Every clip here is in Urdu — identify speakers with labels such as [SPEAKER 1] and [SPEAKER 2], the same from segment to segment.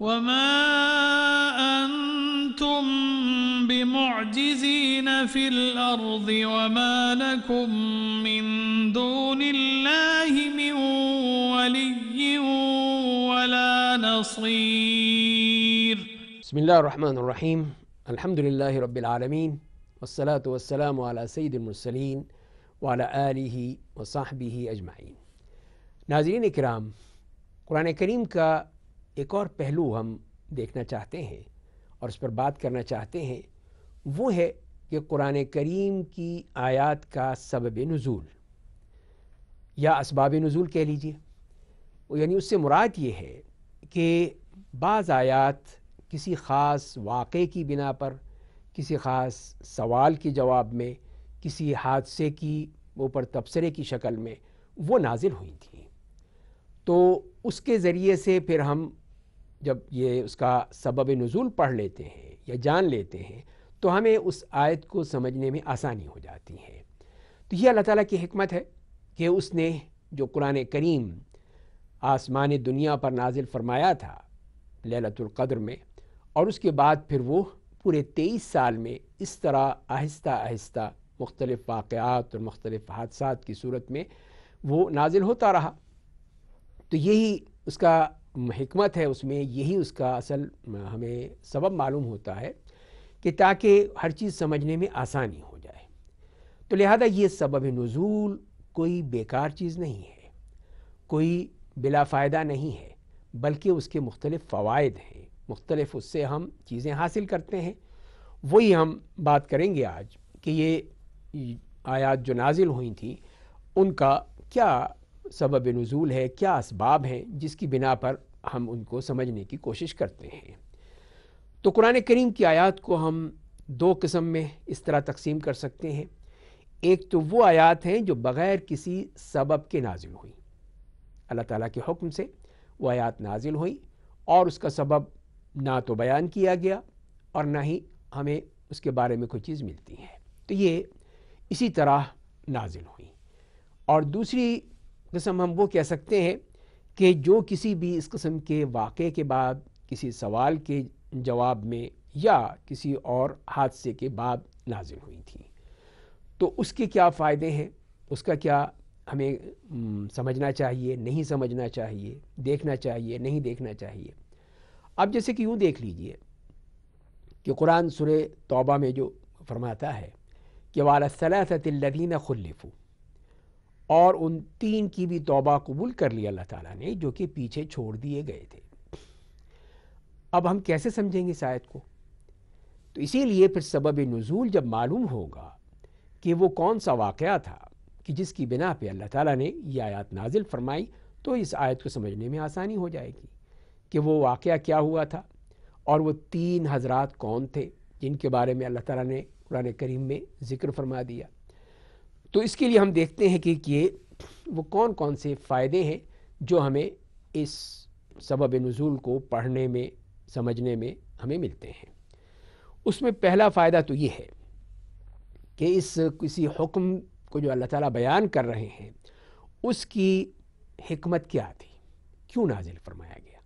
[SPEAKER 1] وما أنتم بمعجزين في الأرض وما لكم من دون الله من ولي ولا نصير.
[SPEAKER 2] بسم الله الرحمن الرحیم. الحمد للہ رب العالمین والصلاة والسلام علی سید المرسلین وعلی آلہ وصحبہ اجمعین. ناظرین کرام، قرآن کریم کا ایک اور پہلو ہم دیکھنا چاہتے ہیں اور اس پر بات کرنا چاہتے ہیں. وہ ہے کہ قرآن کریم کی آیات کا سبب نزول یا اسباب نزول کہہ لیجئے. یعنی اس سے مراد یہ ہے کہ بعض آیات کسی خاص واقعے کی بنا پر، کسی خاص سوال کے جواب میں، کسی حادثے کی اوپر تبصرے کی شکل میں وہ نازل ہوئی تھیں. تو اس کے ذریعے سے پھر ہم جب یہ اس کا سبب نزول پڑھ لیتے ہیں یا جان لیتے ہیں تو ہمیں اس آیت کو سمجھنے میں آسانی ہو جاتی ہے. تو یہ اللہ تعالیٰ کی حکمت ہے کہ اس نے جو قرآن کریم آسمان دنیا پر نازل فرمایا تھا لیلۃ القدر میں، اور اس کے بعد پھر وہ پورے 23 سال میں اس طرح آہستہ آہستہ مختلف واقعات اور مختلف حادثات کی صورت میں وہ نازل ہوتا رہا. تو یہی اس کا حکمت ہے، اس میں یہی اس کا اصل ہمیں سبب معلوم ہوتا ہے کہ تاکہ ہر چیز سمجھنے میں آسانی ہو جائے. تو لہذا یہ سبب نزول کوئی بیکار چیز نہیں ہے، کوئی بلا فائدہ نہیں ہے، بلکہ اس کے مختلف فوائد ہیں، مختلف اس سے ہم چیزیں حاصل کرتے ہیں. وہی ہم بات کریں گے آج کہ یہ آیات جو نازل ہوئی تھیں ان کا کیا سبب نزول ہے، کیا اسباب ہیں جس کی بنا پر ہم ان کو سمجھنے کی کوشش کرتے ہیں. تو قرآن کریم کی آیات کو ہم دو قسم میں اس طرح تقسیم کر سکتے ہیں. ایک تو وہ آیات ہیں جو بغیر کسی سبب کے نازل ہوئی، اللہ تعالیٰ کے حکم سے وہ آیات نازل ہوئی اور اس کا سبب نہ تو بیان کیا گیا اور نہ ہی ہمیں اس کے بارے میں کوئی چیز ملتی ہے، تو یہ اسی طرح نازل ہوئی. اور دوسری قسم ہم وہ کہہ سکتے ہیں کہ جو کسی بھی اس قسم کے واقعے کے بعد، کسی سوال کے جواب میں یا کسی اور حادثے کے بعد نازل ہوئی تھی. تو اس کے کیا فائدے ہیں، اس کا کیا ہمیں سمجھنا چاہیے، نہیں سمجھنا چاہیے، دیکھنا چاہیے، نہیں دیکھنا چاہیے. اب جیسے کہ یوں دیکھ لیجئے کہ قرآن سورہ توبہ میں جو فرماتا ہے کہ وَعَلَى الثَّلَاثَةِ الَّذِينَ خُلِّفُوا، اور ان 3 کی بھی توبہ قبول کر لی اللہ تعالیٰ نے جو کہ پیچھے چھوڑ دیے گئے تھے. اب ہم کیسے سمجھیں گے اس آیت کو؟ تو اسی لیے پھر سبب نزول جب معلوم ہوگا کہ وہ کون سا واقعہ تھا کہ جس کی بنا پہ اللہ تعالیٰ نے یہ آیات نازل فرمائی، تو اس آیت کو سمجھنے میں آسانی ہو جائے گی کہ وہ واقعہ کیا ہوا تھا اور وہ 3 حضرات کون تھے جن کے بارے میں اللہ تعالیٰ نے قرآن کریم میں ذکر فرما دیا. تو اس کے لیے ہم دیکھتے ہیں کہ یہ وہ کون کون سے فائدے ہیں جو ہمیں اس سبب نزول کو پڑھنے میں، سمجھنے میں ہمیں ملتے ہیں. اس میں پہلا فائدہ تو یہ ہے کہ اس کسی حکم کو جو اللہ تعالیٰ بیان کر رہے ہیں اس کی حکمت کیا تھی، کیوں نازل فرمایا گیا.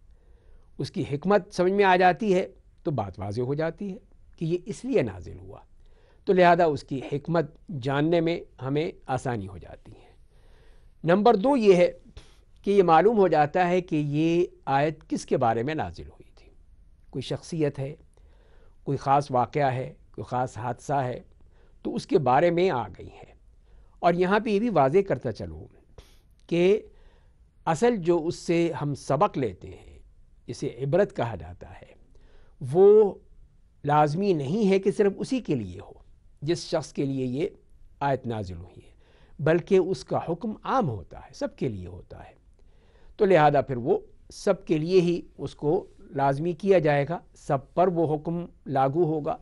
[SPEAKER 2] اس کی حکمت سمجھ میں آ جاتی ہے تو بات واضح ہو جاتی ہے کہ یہ اس لیے نازل ہوا، تو لہذا اس کی حکمت جاننے میں ہمیں آسانی ہو جاتی ہے. نمبر 2 یہ ہے کہ یہ معلوم ہو جاتا ہے کہ یہ آیت کس کے بارے میں نازل ہوئی تھی. کوئی شخصیت ہے، کوئی خاص واقعہ ہے، کوئی خاص حادثہ ہے، تو اس کے بارے میں آ گئی ہے. اور یہاں پہ یہ بھی واضح کرتا چلوں کہ اصل جو اس سے ہم سبق لیتے ہیں، جسے عبرت کہا جاتا ہے، وہ لازمی نہیں ہے کہ صرف اسی کے لیے ہو جس شخص کے لیے یہ آیت نازل ہوئی ہے، بلکہ اس کا حکم عام ہوتا ہے، سب کے لیے ہوتا ہے. تو لہذا پھر وہ سب کے لیے ہی اس کو لازمی کیا جائے گا، سب پر وہ حکم لاگو ہوگا،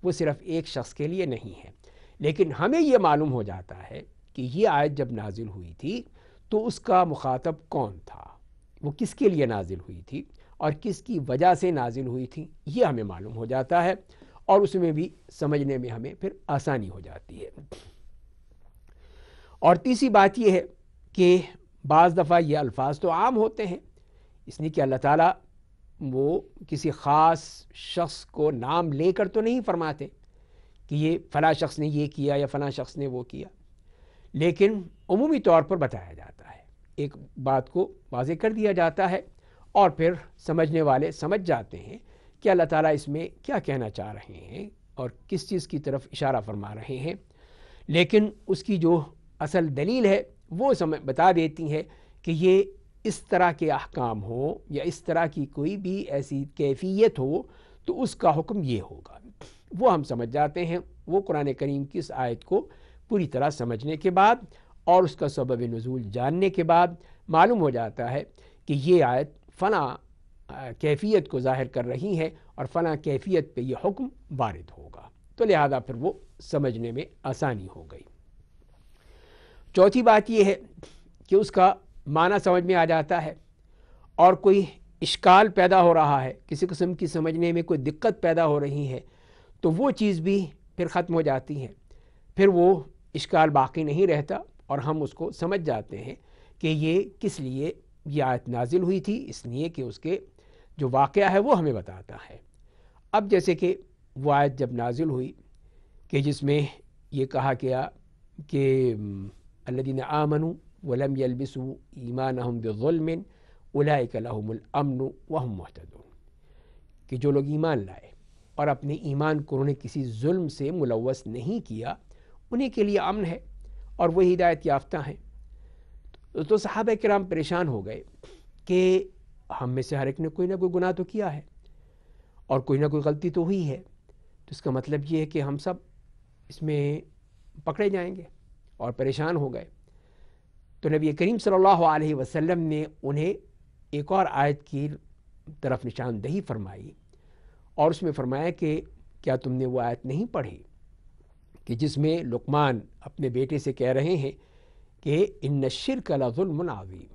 [SPEAKER 2] وہ صرف ایک شخص کے لیے نہیں ہے. لیکن ہمیں یہ معلوم ہو جاتا ہے کہ یہ آیت جب نازل ہوئی تھی تو اس کا مخاطب کون تھا، وہ کس کے لیے نازل ہوئی تھی اور کس کی وجہ سے نازل ہوئی تھی، یہ ہمیں معلوم ہو جاتا ہے اور اس میں بھی سمجھنے میں ہمیں پھر آسانی ہو جاتی ہے. اور تیسری بات یہ ہے کہ بعض دفعہ یہ الفاظ تو عام ہوتے ہیں، اس لیے کہ اللہ تعالیٰ وہ کسی خاص شخص کو نام لے کر تو نہیں فرماتے کہ یہ فلاں شخص نے یہ کیا یا فلاں شخص نے وہ کیا، لیکن عمومی طور پر بتایا جاتا ہے، ایک بات کو واضح کر دیا جاتا ہے اور پھر سمجھنے والے سمجھ جاتے ہیں کہ اللہ تعالیٰ اس میں کیا کہنا چاہ رہے ہیں اور کس چیز کی طرف اشارہ فرما رہے ہیں، لیکن اس کی جو اصل دلیل ہے وہ بتا دیتی ہے کہ یہ اس طرح کے احکام ہو یا اس طرح کی کوئی بھی ایسی کیفیت ہو تو اس کا حکم یہ ہوگا۔ وہ ہم سمجھ جاتے ہیں، وہ قرآن کریم کی اس آیت کو پوری طرح سمجھنے کے بعد اور اس کا سبب نزول جاننے کے بعد معلوم ہو جاتا ہے کہ یہ آیت فلاں کیفیت کو ظاہر کر رہی ہے اور فلاں کیفیت پہ یہ حکم وارد ہوگا، تو لہذا پھر وہ سمجھنے میں آسانی ہو گئی۔ چوتھی بات یہ ہے کہ اس کا معنی سمجھ میں آ جاتا ہے اور کوئی اشکال پیدا ہو رہا ہے، کسی قسم کی سمجھنے میں کوئی دقت پیدا ہو رہی ہے تو وہ چیز بھی پھر ختم ہو جاتی ہے، پھر وہ اشکال باقی نہیں رہتا اور ہم اس کو سمجھ جاتے ہیں کہ یہ کس لیے یہ آیت نازل ہوئی تھی، اس لیے کہ اس کے جو واقعہ ہے وہ ہمیں بتاتا ہے۔ اب جیسے کہ وہ آیت جب نازل ہوئی کہ جس میں یہ کہا گیا کہ الذین آمنوا ولم یلبسوا ایمانہم بظلم اولئک لہم الامن وہم مہتدون، کہ جو لوگ ایمان لائے اور اپنے ایمان کو انہوں نے کسی ظلم سے ملوث نہیں کیا انہیں کے لیے امن ہے اور وہ ہدایت یافتہ ہیں۔ تو صحابہ کرام پریشان ہو گئے کہ ہم میں سے ہر ایک نے کوئی نہ کوئی گناہ تو کیا ہے اور کوئی نہ کوئی غلطی تو ہوئی ہے، تو اس کا مطلب یہ ہے کہ ہم سب اس میں پکڑے جائیں گے، اور پریشان ہو گئے۔ تو نبی کریم صلی اللہ علیہ وسلم نے انہیں ایک اور آیت کی طرف نشاندہی فرمائی اور اس میں فرمایا کہ کیا تم نے وہ آیت نہیں پڑھی کہ جس میں لقمان اپنے بیٹے سے کہہ رہے ہیں کہ ان الشرک لظلم عظیم،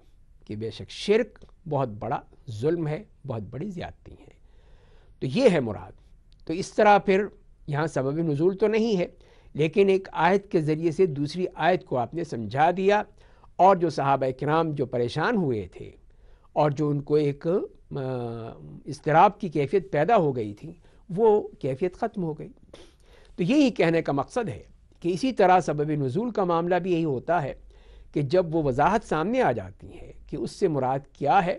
[SPEAKER 2] کہ بے شک شرک بہت بڑا ظلم ہے، بہت بڑی زیادتی ہے۔ تو یہ ہے مراد۔ تو اس طرح پھر یہاں سبب نزول تو نہیں ہے، لیکن ایک آیت کے ذریعے سے دوسری آیت کو آپ نے سمجھا دیا، اور جو صحابہ کرام جو پریشان ہوئے تھے اور جو ان کو ایک اضطراب کی کیفیت پیدا ہو گئی تھی وہ کیفیت ختم ہو گئی۔ تو یہی کہنے کا مقصد ہے کہ اسی طرح سبب نزول کا معاملہ بھی یہی ہوتا ہے کہ جب وہ وضاحت سامنے آ جاتی ہے کہ اس سے مراد کیا ہے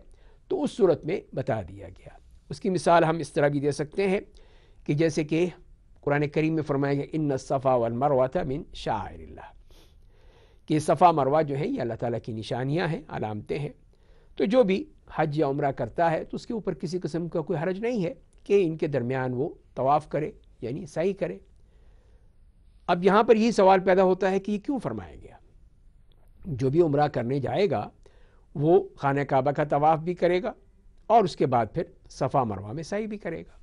[SPEAKER 2] تو اس صورت میں بتا دیا گیا۔ اس کی مثال ہم اس طرح بھی دے سکتے ہیں کہ جیسے کہ قرآن کریم میں فرمایا گیا ان الصفا والمروۃ من شعائر اللہ، کہ صفا مروہ جو ہے یہ اللہ تعالیٰ کی نشانیاں ہیں، علامتیں ہیں، تو جو بھی حج یا عمرہ کرتا ہے تو اس کے اوپر کسی قسم کا کوئی حرج نہیں ہے کہ ان کے درمیان وہ طواف کرے یعنی سعی کرے۔ اب یہاں پر یہ سوال پیدا ہوتا ہے کہ یہ کیوں فرمایا گیا؟ جو بھی عمرہ کرنے جائے گا وہ خانہ کعبہ کا طواف بھی کرے گا اور اس کے بعد پھر صفا مروہ میں سعی بھی کرے گا۔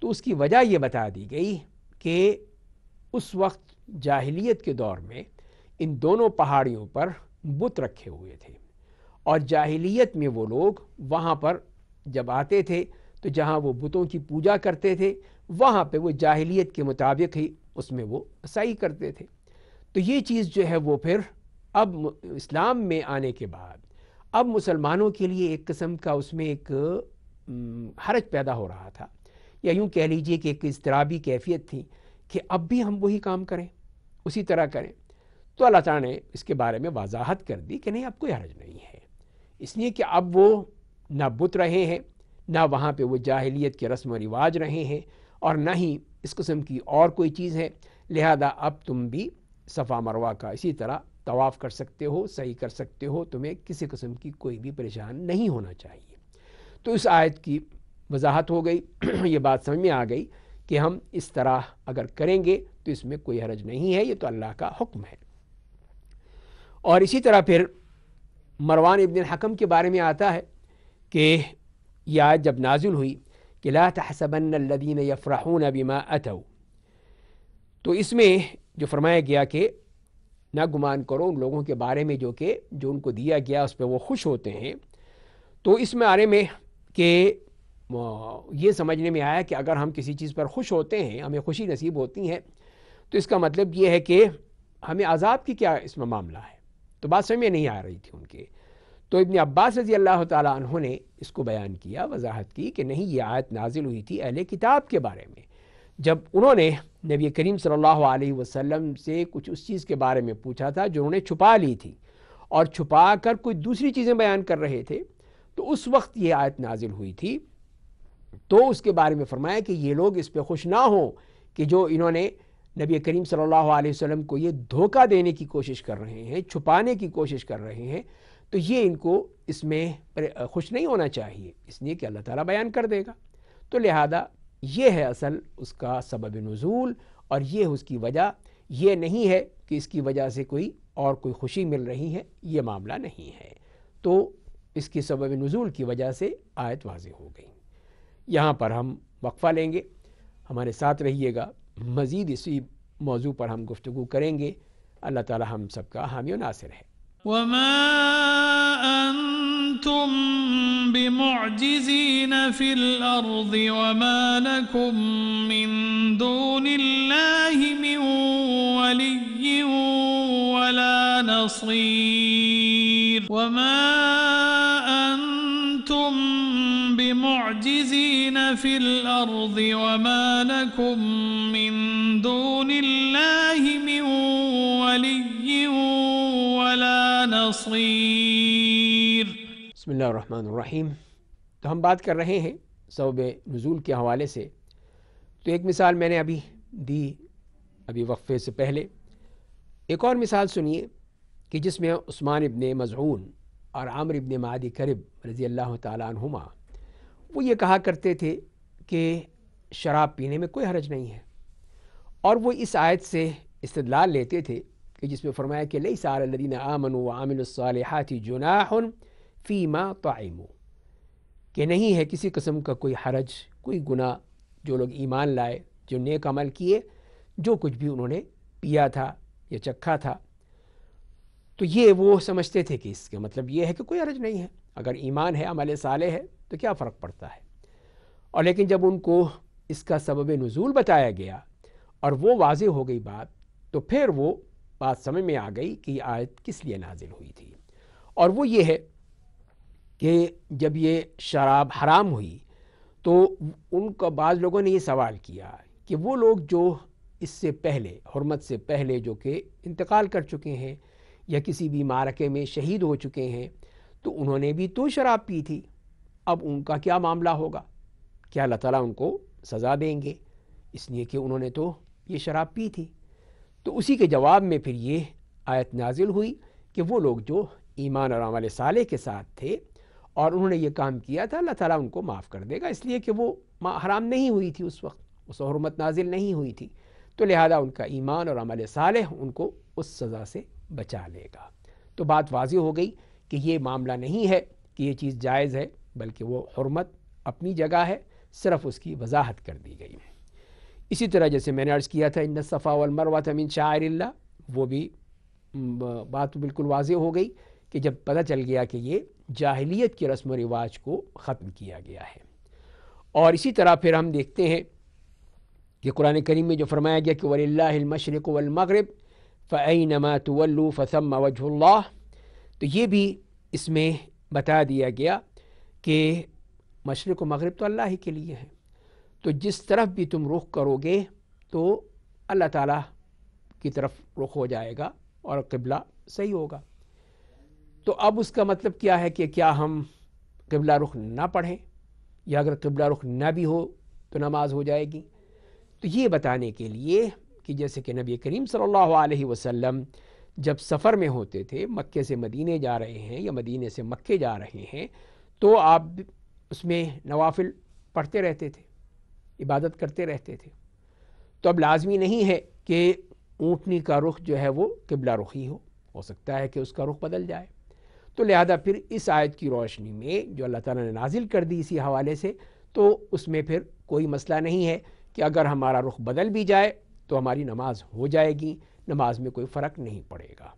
[SPEAKER 2] تو اس کی وجہ یہ بتا دی گئی کہ اس وقت جاہلیت کے دور میں ان دونوں پہاڑیوں پر بت رکھے ہوئے تھے، اور جاہلیت میں وہ لوگ وہاں پر جب آتے تھے تو جہاں وہ بتوں کی پوجا کرتے تھے وہاں پہ وہ جاہلیت کے مطابق ہی اس میں وہ سعی کرتے تھے۔ تو یہ چیز جو ہے وہ پھر اب اسلام میں آنے کے بعد اب مسلمانوں کے لیے ایک قسم کا اس میں ایک حرج پیدا ہو رہا تھا، یا یوں کہہ لیجئے کہ ایک اضطرابی کیفیت تھی کہ اب بھی ہم وہی کام کریں، اسی طرح کریں۔ تو اللہ تعالیٰ نے اس کے بارے میں وضاحت کر دی کہ نہیں، اب کوئی حرج نہیں ہے، اس لیے کہ اب وہ نہ بت رہے ہیں، نہ وہاں پہ وہ جاہلیت کے رسم و رواج رہے ہیں، اور نہ ہی اس قسم کی اور کوئی چیز ہے، لہذا اب تم بھی صفا مروہ کا اسی طرح طواف کر سکتے ہو، سعی کر سکتے ہو، تمہیں کسی قسم کی کوئی بھی پریشان نہیں ہونا چاہیے۔ تو اس آیت کی وضاحت ہو گئی، یہ بات سمجھ میں آ گئی کہ ہم اس طرح اگر کریں گے تو اس میں کوئی حرج نہیں ہے، یہ تو اللہ کا حکم ہے۔ اور اسی طرح پھر مروان ابن الحکم کے بارے میں آتا ہے کہ یہ آیت جب نازل ہوئی کہ لا تحسبن الذین یفرحون بما اتوا، تو اس میں جو فرمایا گیا کہ نہ گمان کرو ان لوگوں کے بارے میں جو ان کو دیا گیا اس پہ وہ خوش ہوتے ہیں، تو اس بارے میں کہ یہ سمجھنے میں آیا کہ اگر ہم کسی چیز پر خوش ہوتے ہیں، ہمیں خوشی نصیب ہوتی ہے، تو اس کا مطلب یہ ہے کہ ہمیں عذاب کی کیا اس میں معاملہ ہے؟ تو بات سمجھ میں نہیں آ رہی تھی ان کے۔ تو ابن عباس رضی اللہ تعالیٰ عنہ نے اس کو بیان کیا، وضاحت کی کہ نہیں، یہ آیت نازل ہوئی تھی اہل کتاب کے بارے میں، جب انہوں نے نبی کریم صلی اللہ علیہ وسلم سے کچھ اس چیز کے بارے میں پوچھا تھا جو انہوں نے چھپا لی تھی اور چھپا کر کوئی دوسری چیزیں بیان کر رہے تھے، تو اس وقت یہ آیت نازل ہوئی تھی۔ تو اس کے بارے میں فرمایا کہ یہ لوگ اس پہ خوش نہ ہوں کہ جو انہوں نے نبی کریم صلی اللہ علیہ وسلم کو یہ دھوکہ دینے کی کوشش کر رہے ہیں، چھپانے کی کوشش کر رہے ہیں، تو یہ ان کو اس میں خوش نہیں ہونا چاہیے، اس لیے کہ اللہ تعالیٰ بیان کر دے گا۔ تو لہذا یہ ہے اصل اس کا سبب نزول، اور یہ اس کی وجہ یہ نہیں ہے کہ اس کی وجہ سے کوئی خوشی مل رہی ہے، یہ معاملہ نہیں ہے۔ تو اس کی سبب نزول کی وجہ سے آیت واضح ہو گئی۔ یہاں پر ہم وقفہ لیں گے، ہمارے ساتھ رہیے گا، مزید اسی موضوع پر ہم گفتگو کریں گے۔ اللہ تعالی ہم سب کا حامی و ناصر ہے۔
[SPEAKER 1] وما أنتم بمعجزين في الأرض وما لكم من دون الله من ولي ولا نصير وما أنتم بمعجزين في الأرض وما لكم من دون الله من ولي ولا نصير۔
[SPEAKER 2] بسم اللہ الرحمن الرحیم۔ تو ہم بات کر رہے ہیں سبب نزول کے حوالے سے۔ تو ایک مثال میں نے ابھی وقفے سے پہلے ایک اور مثال سنیے کہ جس میں عثمان ابن مظعون اور عامر ابن معدی کرب رضی اللہ تعالیٰ عنہما وہ یہ کہا کرتے تھے کہ شراب پینے میں کوئی حرج نہیں ہے، اور وہ اس آیت سے استدلال لیتے تھے کہ جس میں فرمایا کہ لیس علی الذین آمنوا وعملوا الصالحات جناح فیما طعموا، کہ نہیں ہے کسی قسم کا کوئی حرج، کوئی گناہ، جو لوگ ایمان لائے، جو نیک عمل کیے، جو کچھ بھی انہوں نے پیا تھا یا چکھا تھا۔ تو یہ وہ سمجھتے تھے کہ اس کا مطلب یہ ہے کہ کوئی حرج نہیں ہے، اگر ایمان ہے، عمل صالح ہے تو کیا فرق پڑتا ہے۔ اور لیکن جب ان کو اس کا سبب نزول بتایا گیا اور وہ واضح ہو گئی بات، تو پھر وہ بات سمجھ میں آ گئی کہ یہ آیت کس لیے نازل ہوئی تھی، اور وہ یہ ہے کہ جب یہ شراب حرام ہوئی تو ان کا بعض لوگوں نے یہ سوال کیا کہ وہ لوگ جو اس سے پہلے، حرمت سے پہلے، جو کہ انتقال کر چکے ہیں یا کسی بھی معرکے میں شہید ہو چکے ہیں، تو انہوں نے بھی تو شراب پی تھی، اب ان کا کیا معاملہ ہوگا؟ کیا اللہ تعالیٰ ان کو سزا دیں گے اس لیے کہ انہوں نے تو یہ شراب پی تھی؟ تو اسی کے جواب میں پھر یہ آیت نازل ہوئی کہ وہ لوگ جو ایمان اور عمل صالح کے ساتھ تھے اور انہوں نے یہ کام کیا تھا، اللہ تعالیٰ ان کو معاف کر دے گا، اس لیے کہ وہ حرام نہیں ہوئی تھی، اس وقت اس حرمت نازل نہیں ہوئی تھی، تو لہذا ان کا ایمان اور عمل صالح ان کو اس سزا سے بچا لے گا۔ تو بات واضح ہو گئی کہ یہ معاملہ نہیں ہے کہ یہ چیز جائز ہے، بلکہ وہ حرمت اپنی جگہ ہے، صرف اس کی وضاحت کر دی گئی۔ اسی طرح جیسے میں نے عرض کیا تھا ان الصفا والمروہ من شعائر اللہ، وہ بھی بات بالکل واضح ہو گئی کہ جب پتہ چل گیا کہ یہ جاہلیت کی رسم و رواج کو ختم کیا گیا ہے۔ اور اسی طرح پھر ہم دیکھتے ہیں کہ قرآن کریم میں جو فرمایا گیا کہ وَلِلَّهِ الْمَشْرِقُ وَالْمَغْرِبُ فَأَيْنَمَا تُوَلُّوا فَثَمَّ وَجْهُ اللَّهِ، تو یہ بھی اس میں بتا دیا گیا کہ مشرق و مغرب تو اللہ ہی کے لیے ہیں، تو جس طرف بھی تم رخ کرو گے تو اللہ تعالیٰ کی طرف رخ ہو جائے گا اور قبلہ صحیح ہوگا۔ تو اب اس کا مطلب کیا ہے کہ کیا ہم قبلہ رخ نہ پڑھیں، یا اگر قبلہ رخ نہ بھی ہو تو نماز ہو جائے گی؟ تو یہ بتانے کے لیے کہ جیسے کہ نبی کریم صلی اللہ علیہ وسلم جب سفر میں ہوتے تھے، مکے سے مدینے جا رہے ہیں یا مدینے سے مکے جا رہے ہیں، تو آپ اس میں نوافل پڑھتے رہتے تھے، عبادت کرتے رہتے تھے۔ تو اب لازمی نہیں ہے کہ اونٹنی کا رخ جو ہے وہ قبلہ رخی ہو سکتا ہے کہ اس کا رخ بدل جائے۔ تو لہذا پھر اس آیت کی روشنی میں جو اللہ تعالیٰ نے نازل کر دی اسی حوالے سے، تو اس میں پھر کوئی مسئلہ نہیں ہے کہ اگر ہمارا رخ بدل بھی جائے تو ہماری نماز ہو جائے گی، نماز میں کوئی فرق نہیں پڑے گا۔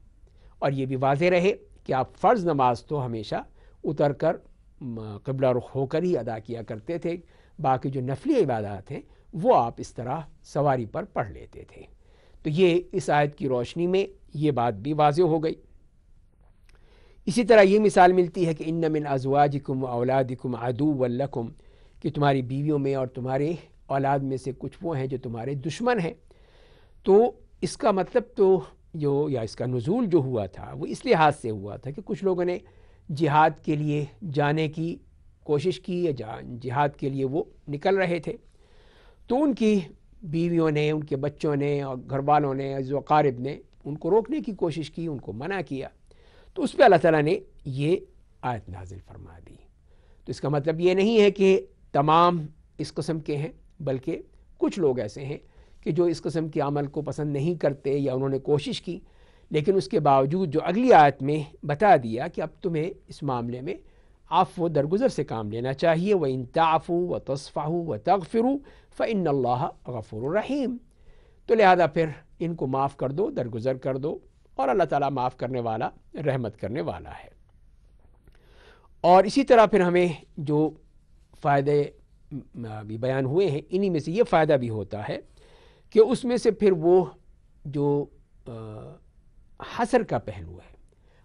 [SPEAKER 2] اور یہ بھی واضح رہے کہ آپ فرض نماز تو ہمیشہ اتر کر قبلہ رخ ہو کر ہی ادا کیا کرتے تھے، باقی جو نفلی عبادات ہیں وہ آپ اس طرح سواری پر پڑھ لیتے تھے۔ تو یہ اس آیت کی روشنی میں یہ بات بھی واضح ہو گئی۔ اسی طرح یہ مثال ملتی ہے کہ ان من ازواجکم و اولادکم عدوا لکم، کہ تمہاری بیویوں میں اور تمہارے اولاد میں سے کچھ وہ ہیں جو تمہارے دشمن ہیں۔ تو اس کا مطلب تو یا اس کا نزول جو ہوا تھا وہ اس لحاظ سے ہوا تھا کہ کچھ لوگوں نے جہاد کے لیے جانے کی کوشش کی، یا جہاد کے لیے وہ نکل رہے تھے، تو ان کی بیویوں نے، ان کے بچوں نے اور گھر والوں نے، عزیز و اقارب نے ان کو روکنے کی کوشش کی، ان کو منع کیا، تو اس پہ اللہ تعالیٰ نے یہ آیت نازل فرما دی۔ تو اس کا مطلب یہ نہیں ہے کہ تمام اس قسم کے ہیں، بلکہ کچھ لوگ ایسے ہیں کہ جو اس قسم کے عمل کو پسند نہیں کرتے یا انہوں نے کوشش کی، لیکن اس کے باوجود جو اگلی آیت میں بتا دیا کہ اب تمہیں اس معاملے میں عفو و درگزر سے کام لینا چاہیے، وَإِن تَعْفُوا وَتَصْفَحُوا وَتَغْفِرُوا فَإِنَّ اللَّهَ غَفُورٌ رَحِيمٌ، تو لہذا پھر ان کو معاف کر دو، درگزر کر دو، اور اللہ تعالیٰ معاف کرنے والا، رحمت کرنے والا ہے۔ اور اسی طرح پھر ہمیں جو فائدے بھی بیان ہوئے ہیں، انہی میں سے یہ فائدہ بھی ہوتا ہے کہ اس میں سے پھر وہ جو حصر کا پہلو ہے،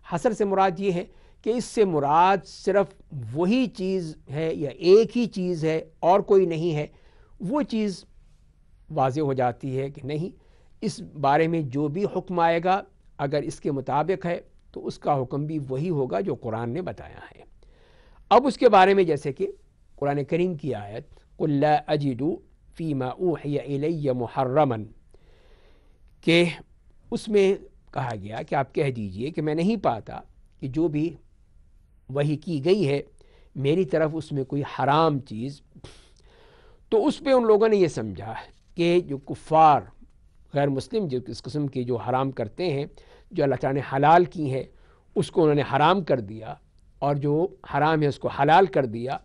[SPEAKER 2] حصر سے مراد یہ ہے کہ اس سے مراد صرف وہی چیز ہے یا ایک ہی چیز ہے اور کوئی نہیں ہے، وہ چیز واضح ہو جاتی ہے کہ نہیں، اس بارے میں جو بھی حکم آئے گا اگر اس کے مطابق ہے تو اس کا حکم بھی وہی ہوگا جو قرآن نے بتایا ہے۔ اب اس کے بارے میں جیسے کہ قرآن کریم کی آیت قُلْ لَا أَجِدُ فِي مَا أُوحِيَ إِلَيَّ مُحَرَّمًا، کہ اس میں کہا گیا کہ آپ کہہ دیجئے کہ میں نہیں پاتا کہ جو بھی وحی کی گئی ہے میری طرف اس میں کوئی حرام چیز۔ تو اس پہ ان لوگوں نے یہ سمجھا کہ جو کفار غیر مسلم جو اس قسم کی جو حرام کرتے ہیں، جو اللہ تعالیٰ نے حلال کی ہے اس کو انہوں نے حرام کر دیا، اور جو حرام ہے اس کو حلال کر دیا،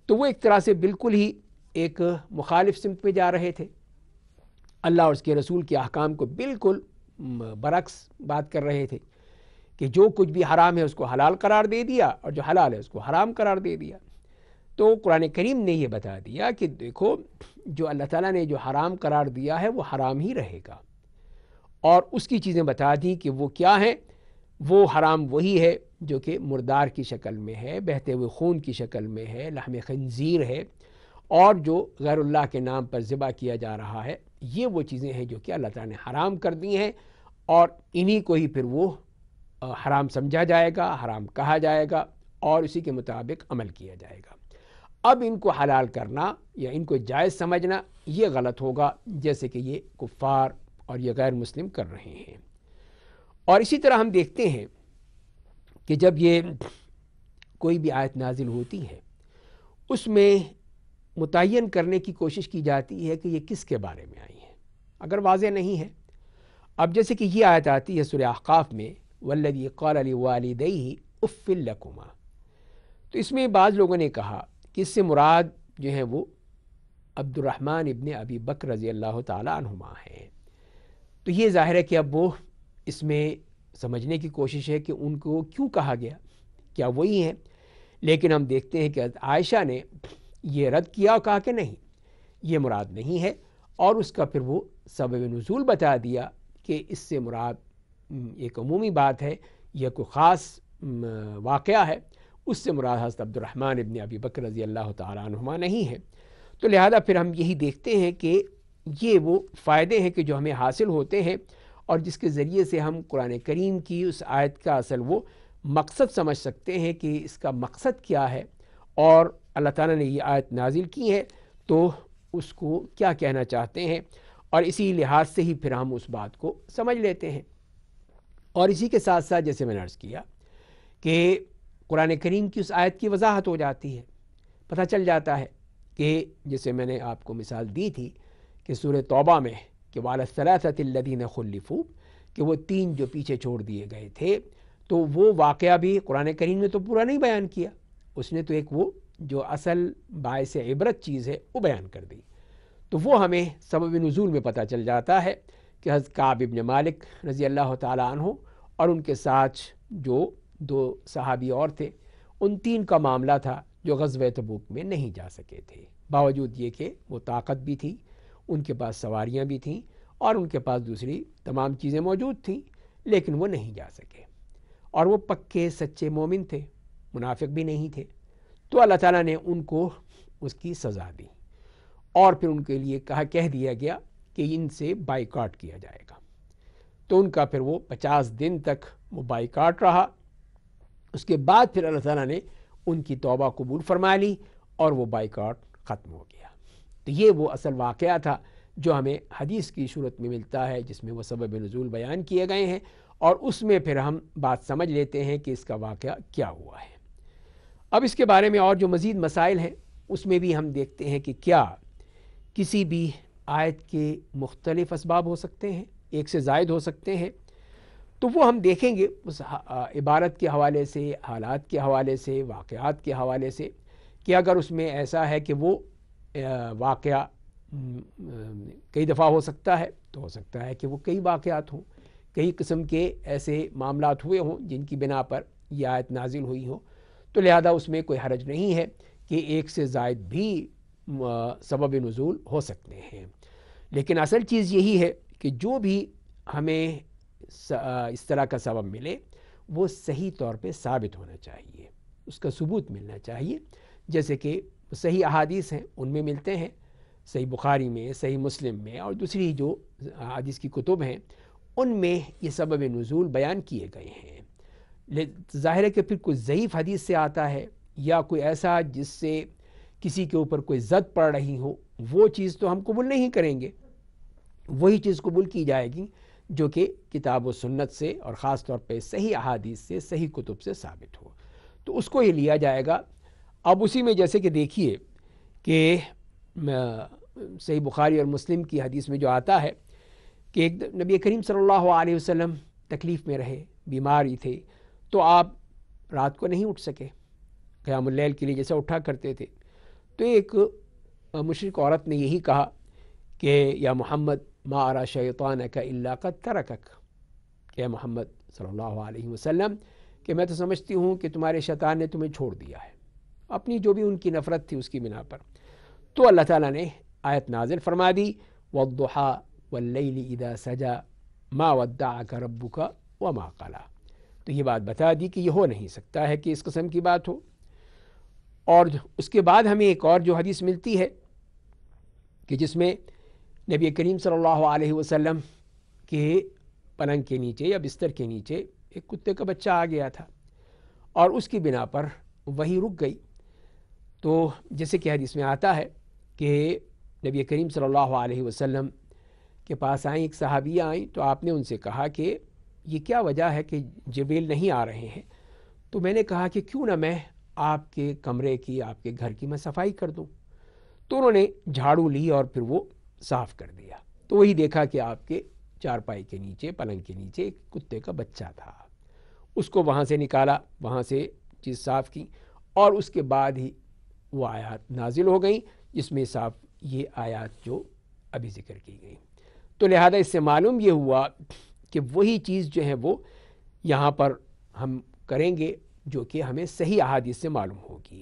[SPEAKER 2] تو وہ ایک طرح سے بالکل ہی ایک مخالف سمت پہ جا رہے تھے، اللہ اور اس کے رسول کے احکام کو بالکل برعکس بات کر رہے تھے کہ جو کچھ بھی حرام ہے اس کو حلال قرار دے دیا، اور جو حلال ہے اس کو حرام قرار دے دیا۔ تو قرآن کریم نے یہ بتا دیا کہ دیکھو، جو اللہ تعالیٰ نے جو حرام قرار دیا ہے وہ حرام ہی رہے گا، اور اس کی چیزیں بتا دی کہ وہ کیا ہیں۔ وہ حرام وہی ہے جو کہ مردار کی شکل میں ہے، بہتے ہوئے خون کی شکل میں ہے، لحم خنزیر ہے، اور جو غیر اللہ کے نام پر ذبح کیا جا رہا ہے، یہ وہ چیزیں ہیں جو کہ اللہ تعالیٰ نے حرام کر دی ہیں، اور انہی کو ہی پھر وہ حرام سمجھا جائے گا، حرام کہا جائے گا، اور اسی کے مطابق عمل کیا جائے گا۔ اب ان کو حلال کرنا یا ان کو جائز سمجھنا یہ غلط ہوگا، جیسے کہ یہ کفار اور یہ غیر مسلم کر رہے ہیں۔ اور اسی طرح ہم دیکھتے ہیں کہ جب یہ کوئی بھی آیت نازل ہوتی ہے اس میں متعین کرنے کی کوشش کی جاتی ہے کہ یہ کس کے بارے میں آئی ہے، اگر واضح نہیں ہے۔ اب جیسے کہ یہ آیت آتی ہے سورہ احقاف میں والذی قال لوالدیہ اف لکما، تو اس میں بعض لوگوں نے کہا کہ اس سے مراد جو ہے وہ عبد الرحمن ابن ابی بکر رضی اللہ تعالی عنہما ہیں۔ تو یہ ظاہر ہے کہ اب وہ اس میں سمجھنے کی کوشش ہے کہ ان کو کیوں کہا گیا، کیا وہی ہیں؟ لیکن ہم دیکھتے ہیں کہ عائشہ نے یہ رد کیا اور کہا کہ نہیں، یہ مراد نہیں ہے، اور اس کا پھر وہ سبب نزول بتا دیا کہ اس سے مراد ایک عمومی بات ہے، یہ کوئی خاص واقعہ ہے، اس سے مراد حضرت عبد الرحمن ابن ابی بکر رضی اللہ تعالیٰ عنہما نہیں ہے۔ تو لہذا پھر ہم یہی دیکھتے ہیں کہ یہ وہ فائدے ہیں کہ جو ہمیں حاصل ہوتے ہیں، اور جس کے ذریعے سے ہم قرآن کریم کی اس آیت کا اصل وہ مقصد سمجھ سکتے ہیں کہ اس کا مقصد کیا ہے، اور اللہ تعالیٰ نے یہ آیت نازل کی ہے تو اس کو کیا کہنا چاہتے ہیں، اور اسی لحاظ سے ہی پھر ہم اس بات کو سمجھ لیتے ہیں۔ اور اسی کے ساتھ ساتھ جیسے میں نے عرض کیا کہ قرآن کریم کی اس آیت کی وضاحت ہو جاتی ہے، پتہ چل جاتا ہے کہ جیسے میں نے آپ کو مثال دی تھی کہ سورہ توبہ میں کہ وَعَلَى الثَّلَاثَةِ الَّذِينَ خُلِّفُوا، کہ وہ 3 جو پیچھے چھوڑ دیے گئے تھے، تو وہ واقعہ بھی قرآن کریم نے تو پورا نہیں بیان کیا، اس نے تو ایک وہ جو اصل باعث عبرت چیز ہے وہ بیان کر دی۔ تو وہ ہمیں سبب نزول میں پتہ چل جاتا ہے کہ حضرت کعب ابن مالک رضی اللہ تعالیٰ عنہ اور ان کے ساتھ جو 2 صحابی اور تھے، ان 3 کا معاملہ تھا جو غزوہ تبوک میں نہیں جا سکے تھے، باوجود یہ کہ وہ طاقت بھی تھی، ان کے پاس سواریاں بھی تھیں، اور ان کے پاس دوسری تمام چیزیں موجود تھیں، لیکن وہ نہیں جا سکے۔ اور وہ پکے سچے مومن تھے، منافق بھی نہیں تھے، تو اللہ تعالیٰ نے ان کو اس کی سزا دی اور پھر ان کے لیے کہہ دیا گیا کہ ان سے بائیکاٹ کیا جائے گا۔ تو ان کا پھر وہ 50 دن تک وہ بائیکاٹ رہا۔ اس کے بعد پھر اللہ تعالیٰ نے ان کی توبہ قبول فرما لی اور وہ بائیکاٹ ختم ہو گیا۔ تو یہ وہ اصل واقعہ تھا جو ہمیں حدیث کی صورت میں ملتا ہے، جس میں وہ سبب نزول بیان کیے گئے ہیں، اور اس میں پھر ہم بات سمجھ لیتے ہیں کہ اس کا واقعہ کیا ہوا ہے۔ اب اس کے بارے میں اور جو مزید مسائل ہیں اس میں بھی ہم دیکھتے ہیں کہ کیا کسی بھی آیت کے مختلف اسباب ہو سکتے ہیں، ایک سے زائد ہو سکتے ہیں، تو وہ ہم دیکھیں گے اس عبارت کے حوالے سے، حالات کے حوالے سے، واقعات کے حوالے سے، کہ اگر اس میں ایسا ہے کہ وہ واقعہ کئی دفعہ ہو سکتا ہے، تو ہو سکتا ہے کہ وہ کئی واقعات ہوں، کئی قسم کے ایسے معاملات ہوئے ہوں جن کی بنا پر یہ آیت نازل ہوئی ہو، تو لہذا اس میں کوئی حرج نہیں ہے کہ ایک سے زائد بھی سبب نزول ہو سکتے ہیں۔ لیکن اصل چیز یہی ہے کہ جو بھی ہمیں اس طرح کا سبب ملے وہ صحیح طور پہ ثابت ہونا چاہیے، اس کا ثبوت ملنا چاہیے، جیسے کہ صحیح احادیث ہیں ان میں ملتے ہیں، صحیح بخاری میں، صحیح مسلم میں، اور دوسری جو حدیث کی کتب ہیں ان میں یہ سبب نزول بیان کیے گئے ہیں۔ ظاہر ہے کہ پھر کوئی ضعیف حدیث سے آتا ہے یا کوئی ایسا جس سے کسی کے اوپر کوئی زد پڑ رہی ہو، وہ چیز تو ہم قبول نہیں کریں گے، وہی چیز قبول کی جائے گی جو کہ کتاب و سنت سے اور خاص طور پہ صحیح احادیث سے، صحیح کتب سے ثابت ہو، تو اس کو ہی لیا جائے گا۔ اب اسی میں جیسے کہ دیکھیے کہ صحیح بخاری اور مسلم کی حدیث میں جو آتا ہے کہ ایک نبی کریم صلی اللہ علیہ وسلم تکلیف میں رہے، بیماری تھے، تو آپ رات کو نہیں اٹھ سکے قیام اللیل کے لیے جیسا اٹھا کرتے تھے، تو ایک مشرک عورت نے یہی کہا کہ یا محمد ما ارا شیطانک الا قد ترکک، کہ محمد صلی اللہ علیہ وسلم کہ میں تو سمجھتی ہوں کہ تمہارے شیطان نے تمہیں چھوڑ دیا ہے، اپنی جو بھی ان کی نفرت تھی اس کی بنا پر۔ تو اللہ تعالیٰ نے آیت نازل فرما دی، والضحیٰ واللیل اذا سجا ما ودعک ربک وما قلی، تو یہ بات بتا دی کہ یہ ہو نہیں سکتا ہے کہ اس قسم کی بات ہو۔ اور اس کے بعد ہمیں ایک اور جو حدیث ملتی ہے کہ جس میں نبی کریم صلی اللہ علیہ وسلم کے پلنگ کے نیچے یا بستر کے نیچے ایک کتے کا بچہ آ گیا تھا اور اس کی بنا پر وہی رک گئی۔ تو جیسے کہ حدیث میں آتا ہے کہ نبی کریم صلی اللہ علیہ وسلم کے پاس آئیں، ایک صحابیہ آئیں، تو آپ نے ان سے کہا کہ یہ کیا وجہ ہے کہ جبریل نہیں آ رہے ہیں؟ تو میں نے کہا کہ کیوں نہ میں آپ کے کمرے کی، آپ کے گھر کی میں صفائی کر دوں۔ تو انہوں نے جھاڑو لی اور پھر وہ صاف کر دیا، تو وہی دیکھا کہ آپ کے چارپائی کے نیچے، پلنگ کے نیچے ایک کتے کا بچہ تھا۔ اس کو وہاں سے نکالا، وہاں سے چیز صاف کی، اور اس کے بعد ہی وہ آیات نازل ہو گئیں جس میں صاف یہ آیات جو ابھی ذکر کی گئی۔ تو لہذا اس سے معلوم یہ ہوا کہ وہی چیز جو ہے وہ یہاں پر ہم کریں گے جو کہ ہمیں صحیح احادیث سے معلوم ہوگی۔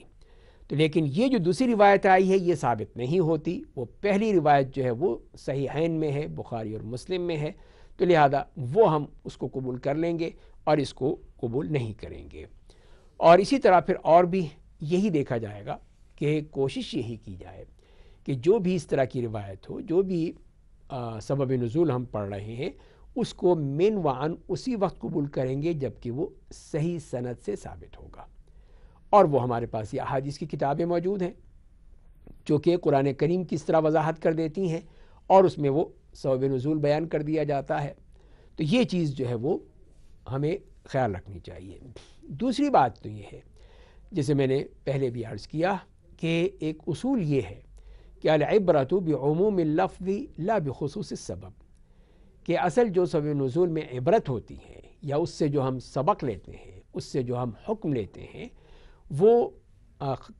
[SPEAKER 2] تو لیکن یہ جو دوسری روایت آئی ہے یہ ثابت نہیں ہوتی، وہ پہلی روایت جو ہے وہ صحیحین میں ہے، بخاری اور مسلم میں ہے، تو لہذا وہ ہم اس کو قبول کر لیں گے اور اس کو قبول نہیں کریں گے۔ اور اسی طرح پھر اور بھی یہی دیکھا جائے گا کہ کوشش یہی کی جائے کہ جو بھی اس طرح کی روایت ہو، جو بھی سبب نزول ہم پڑھ رہے ہیں، اس کو من وعن اسی وقت قبول کریں گے جب کہ وہ صحیح سند سے ثابت ہوگا۔ اور وہ ہمارے پاس یہ احادیث کی کتابیں موجود ہیں جو کہ قرآن کریم کی اس طرح وضاحت کر دیتی ہیں اور اس میں وہ سبب نزول بیان کر دیا جاتا ہے۔ تو یہ چیز جو ہے وہ ہمیں خیال رکھنی چاہیے۔ دوسری بات تو یہ ہے، جیسے میں نے پہلے بھی عرض کیا کہ ایک اصول یہ ہے کہ العبرۃ بعموم اللفظ لا بخصوص السبب، کہ اصل جو سبب نزول میں عبرت ہوتی ہے یا اس سے جو ہم سبق لیتے ہیں، اس سے جو ہم حکم لیتے ہیں، وہ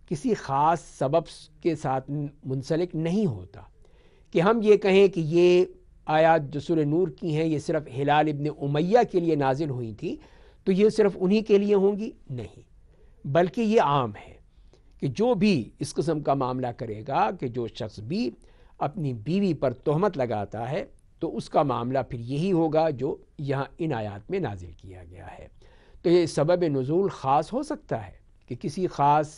[SPEAKER 2] کسی خاص سبب کے ساتھ منسلک نہیں ہوتا کہ ہم یہ کہیں کہ یہ آیات جو سورہ نور کی ہیں یہ صرف ہلال ابن امیہ کے لیے نازل ہوئی تھی تو یہ صرف انہی کے لیے ہوں گی، نہیں، بلکہ یہ عام ہے کہ جو بھی اس قسم کا معاملہ کرے گا، کہ جو شخص بھی اپنی بیوی پر تہمت لگاتا ہے تو اس کا معاملہ پھر یہی ہوگا جو یہاں ان آیات میں نازل کیا گیا ہے۔ تو تو یہ سبب نزول خاص ہو سکتا ہے کہ کسی خاص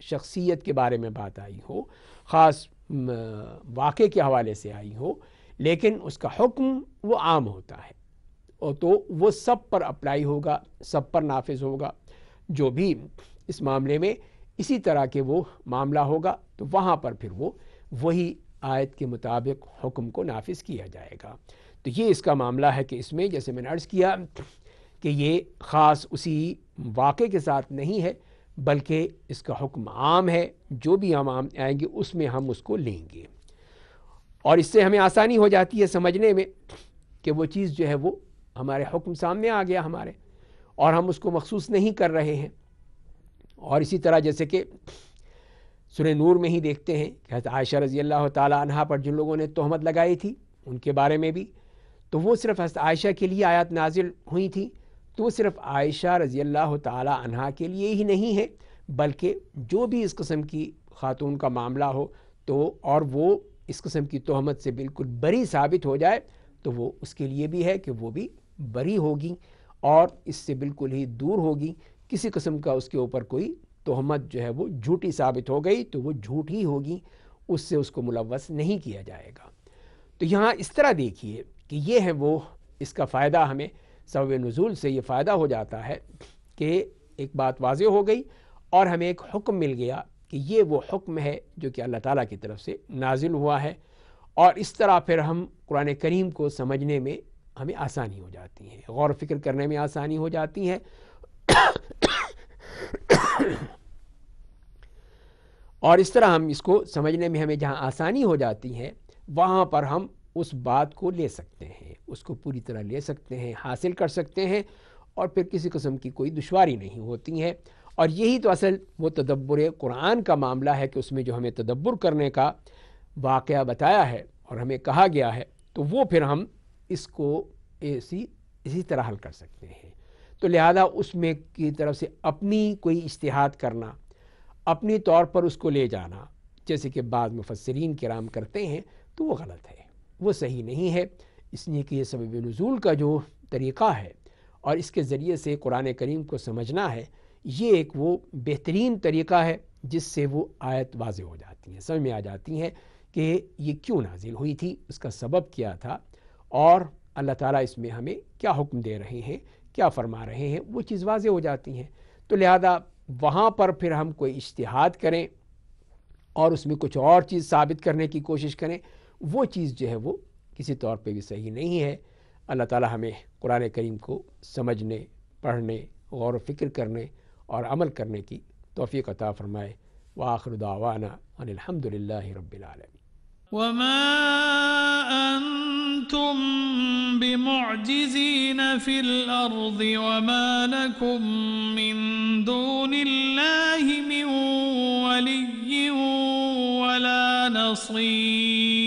[SPEAKER 2] شخصیت کے بارے میں بات آئی ہو، خاص واقعے کے حوالے سے آئی ہو، لیکن اس کا حکم وہ عام ہوتا ہے، اور تو وہ سب پر اپلائی ہوگا، سب پر نافذ ہوگا۔ جو بھی اس معاملے میں اسی طرح کے وہ معاملہ ہوگا تو وہاں پر پھر وہ وہی آیت کے مطابق حکم کو نافذ کیا جائے گا۔ تو یہ اس کا معاملہ ہے کہ اس میں جیسے میں نے عرض کیا کہ یہ خاص اسی واقعے کے ساتھ نہیں ہے، بلکہ اس کا حکم عام ہے، جو بھی ہم آئیں گے اس میں ہم اس کو لیں گے، اور اس سے ہمیں آسانی ہو جاتی ہے سمجھنے میں کہ وہ چیز جو ہے وہ ہمارے حکم سامنے آ گیا ہمارے، اور ہم اس کو مخصوص نہیں کر رہے ہیں۔ اور اسی طرح جیسے کہ سورہ نور میں ہی دیکھتے ہیں کہ حضرت عائشہ رضی اللہ تعالیٰ عنہا پر جن لوگوں نے تہمت لگائی تھی ان کے بارے میں بھی، تو وہ صرف حضرت عائشہ کے لیے آیات نازل ہوئی تھی، تو وہ صرف عائشہ رضی اللہ تعالیٰ عنہا کے لیے ہی نہیں ہے، بلکہ جو بھی اس قسم کی خاتون کا معاملہ ہو تو اور وہ اس قسم کی تہمت سے بالکل بری ثابت ہو جائے تو وہ اس کے لیے بھی ہے کہ وہ بھی بری ہوگی اور اس سے بالکل ہی دور ہوگی۔ کسی قسم کا اس کے اوپر کوئی تہمت جو ہے وہ جھوٹی ثابت ہو گئی تو وہ جھوٹ ہی ہوگی، اس سے اس کو ملوث نہیں کیا جائے گا۔ تو یہاں اس طرح دیکھیے کہ یہ ہے وہ اس کا فائدہ، ہمیں سبب نزول سے یہ فائدہ ہو جاتا ہے کہ ایک بات واضح ہو گئی اور ہمیں ایک حکم مل گیا کہ یہ وہ حکم ہے جو کہ اللہ تعالیٰ کی طرف سے نازل ہوا ہے، اور اس طرح پھر ہم قرآن کریم کو سمجھنے میں ہمیں آسانی ہو جاتی ہے، غور و فکر کرنے میں آسانی ہو جاتی ہے، اور اس طرح ہم اس کو سمجھنے میں ہمیں جہاں آسانی ہو جاتی ہے وہاں پر ہم اس بات کو لے سکتے ہیں، اس کو پوری طرح لے سکتے ہیں، حاصل کر سکتے ہیں، اور پھر کسی قسم کی کوئی دشواری نہیں ہوتی ہے۔ اور یہی تو اصل وہ تدبر قرآن کا معاملہ ہے کہ اس میں جو ہمیں تدبر کرنے کا واقعہ بتایا ہے اور ہمیں کہا گیا ہے تو وہ پھر ہم اس کو اسی طرح حل کر سکتے ہیں۔ تو لہذا اس میں کی طرف سے اپنی کوئی اجتہاد کرنا، اپنی طور پر اس کو لے جانا جیسے کہ بعض مفسرین کرام کرتے ہیں تو وہ غلط ہے، وہ صحیح نہیں ہے، اس لیے کہ یہ سبب نزول کا جو طریقہ ہے اور اس کے ذریعے سے قرآن کریم کو سمجھنا ہے، یہ ایک وہ بہترین طریقہ ہے جس سے وہ آیت واضح ہو جاتی ہیں، سمجھ میں آ جاتی ہیں کہ یہ کیوں نازل ہوئی تھی، اس کا سبب کیا تھا، اور اللہ تعالیٰ اس میں ہمیں کیا حکم دے رہے ہیں، کیا فرما رہے ہیں، وہ چیز واضح ہو جاتی ہیں۔ تو لہذا وہاں پر پھر ہم کوئی اجتہاد کریں اور اس میں کچھ اور چیز ثابت کرنے کی کوشش کریں، وہ چیز جو ہے وہ کسی طور پہ بھی صحیح نہیں ہے۔ اللہ تعالیٰ ہمیں قرآن کریم کو سمجھنے، پڑھنے، غور و فکر کرنے اور عمل کرنے کی توفیق عطا فرمائے۔ وآخر دعوانا ان الحمد للہ رب العالمین۔
[SPEAKER 1] وما أنتم بمعجزين في الأرض وما لكم من دون الله من ولي ولا نصير۔